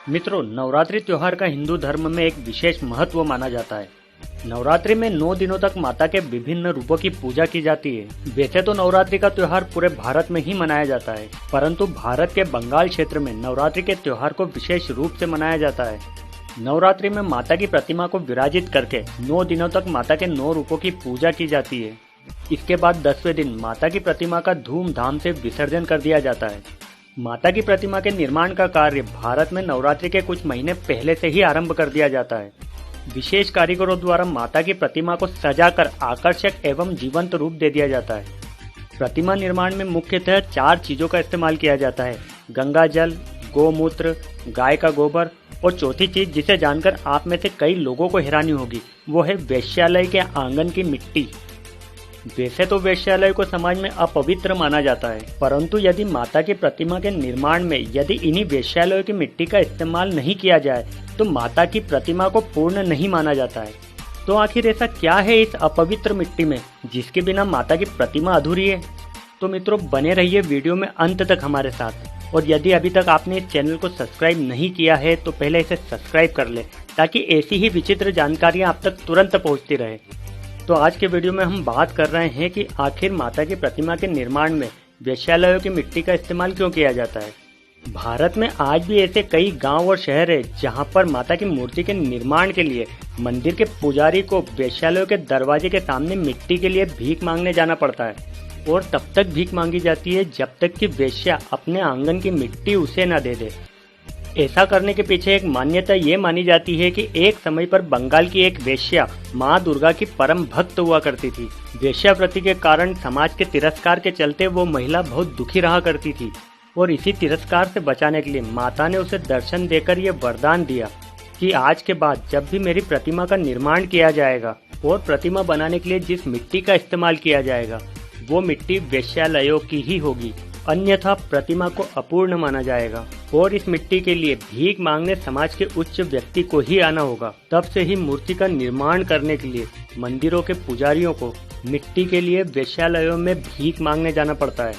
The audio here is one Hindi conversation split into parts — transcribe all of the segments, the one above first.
मित्रों, नवरात्रि त्योहार का हिंदू धर्म में एक विशेष महत्व माना जाता है। नवरात्रि में 9 दिनों तक माता के विभिन्न रूपों की पूजा की जाती है। वैसे तो नवरात्रि का त्योहार पूरे भारत में ही मनाया जाता है, परंतु भारत के बंगाल क्षेत्र में नवरात्रि के त्योहार को विशेष रूप से मनाया जाता है। नवरात्रि में माता की प्रतिमा को विराजित करके 9 दिनों तक माता के 9 रूपों की पूजा की जाती है। इसके बाद 10वें दिन माता की प्रतिमा का धूमधाम से विसर्जन कर दिया जाता है। माता की प्रतिमा के निर्माण का कार्य भारत में नवरात्रि के कुछ महीने पहले से ही आरंभ कर दिया जाता है। विशेष कारीगरों द्वारा माता की प्रतिमा को सजाकर आकर्षक एवं जीवंत रूप दे दिया जाता है। प्रतिमा निर्माण में मुख्यतः 4 चीजों का इस्तेमाल किया जाता है: गंगा जल, गोमूत्र, गाय का गोबर और चौथी चीज जिसे जानकर आप में से कई लोगों को हैरानी होगी, वो है वेश्यालय के आंगन की मिट्टी। वैसे तो वेश्यालय को समाज में अपवित्र माना जाता है, परंतु यदि माता की प्रतिमा के निर्माण में यदि इन्हीं वेश्यालयों की मिट्टी का इस्तेमाल नहीं किया जाए तो माता की प्रतिमा को पूर्ण नहीं माना जाता है। तो आखिर ऐसा क्या है इस अपवित्र मिट्टी में जिसके बिना माता की प्रतिमा अधूरी है? तो मित्रों, बने रहिए वीडियो में अंत तक हमारे साथ। और यदि अभी तक आपने इस चैनल को सब्सक्राइब नहीं किया है तो पहले इसे सब्सक्राइब कर ले, ताकि ऐसी ही विचित्र जानकारियाँ आप तक तुरंत पहुँचती रहे। तो आज के वीडियो में हम बात कर रहे हैं कि आखिर माता की प्रतिमा के निर्माण में वेश्यालयों की मिट्टी का इस्तेमाल क्यों किया जाता है। भारत में आज भी ऐसे कई गांव और शहर है जहां पर माता की मूर्ति के निर्माण के लिए मंदिर के पुजारी को वेश्यालयों के दरवाजे के सामने मिट्टी के लिए भीख मांगने जाना पड़ता है, और तब तक भीख मांगी जाती है जब तक कि वेश्या अपने आंगन की मिट्टी उसे न दे दे। ऐसा करने के पीछे एक मान्यता ये मानी जाती है कि एक समय पर बंगाल की एक वेश्या माँ दुर्गा की परम भक्त हुआ करती थी। वेश्यावृत्ति के कारण समाज के तिरस्कार के चलते वो महिला बहुत दुखी रहा करती थी, और इसी तिरस्कार से बचाने के लिए माता ने उसे दर्शन देकर ये वरदान दिया कि आज के बाद जब भी मेरी प्रतिमा का निर्माण किया जाएगा और प्रतिमा बनाने के लिए जिस मिट्टी का इस्तेमाल किया जाएगा वो मिट्टी वेश्यालयों की ही होगी, अन्यथा प्रतिमा को अपूर्ण माना जाएगा और इस मिट्टी के लिए भीख मांगने समाज के उच्च व्यक्ति को ही आना होगा। तब से ही मूर्ति का निर्माण करने के लिए मंदिरों के पुजारियों को मिट्टी के लिए वेश्यालयों में भीख मांगने जाना पड़ता है।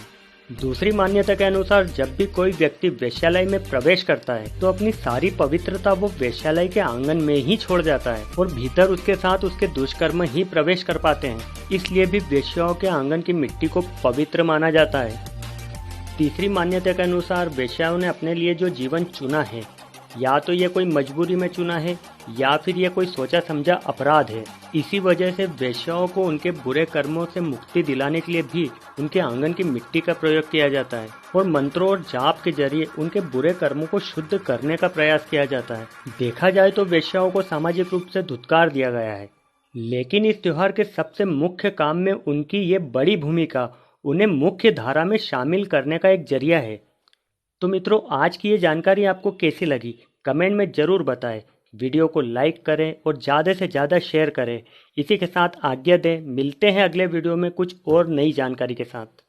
दूसरी मान्यता के अनुसार जब भी कोई व्यक्ति वेश्यालय में प्रवेश करता है तो अपनी सारी पवित्रता वो वेश्यालय के आंगन में ही छोड़ जाता है, और भीतर उसके साथ उसके दुष्कर्म ही प्रवेश कर पाते हैं। इसलिए भी वेश्याओं के आंगन की मिट्टी को पवित्र माना जाता है। तीसरी मान्यता के अनुसार वेश्याओं ने अपने लिए जो जीवन चुना है, या तो ये कोई मजबूरी में चुना है या फिर ये कोई सोचा समझा अपराध है। इसी वजह से वेश्याओं को उनके बुरे कर्मों से मुक्ति दिलाने के लिए भी उनके आंगन की मिट्टी का प्रयोग किया जाता है, और मंत्रों और जाप के जरिए उनके बुरे कर्मों को शुद्ध करने का प्रयास किया जाता है। देखा जाए तो वेश्याओं को सामाजिक रूप से धुतकार दिया गया है, लेकिन इस त्योहार के सबसे मुख्य काम में उनकी ये बड़ी भूमिका उन्हें मुख्य धारा में शामिल करने का एक जरिया है। तो मित्रों, आज की ये जानकारी आपको कैसी लगी कमेंट में ज़रूर बताएं। वीडियो को लाइक करें और ज़्यादा से ज़्यादा शेयर करें। इसी के साथ आज्ञा दें, मिलते हैं अगले वीडियो में कुछ और नई जानकारी के साथ।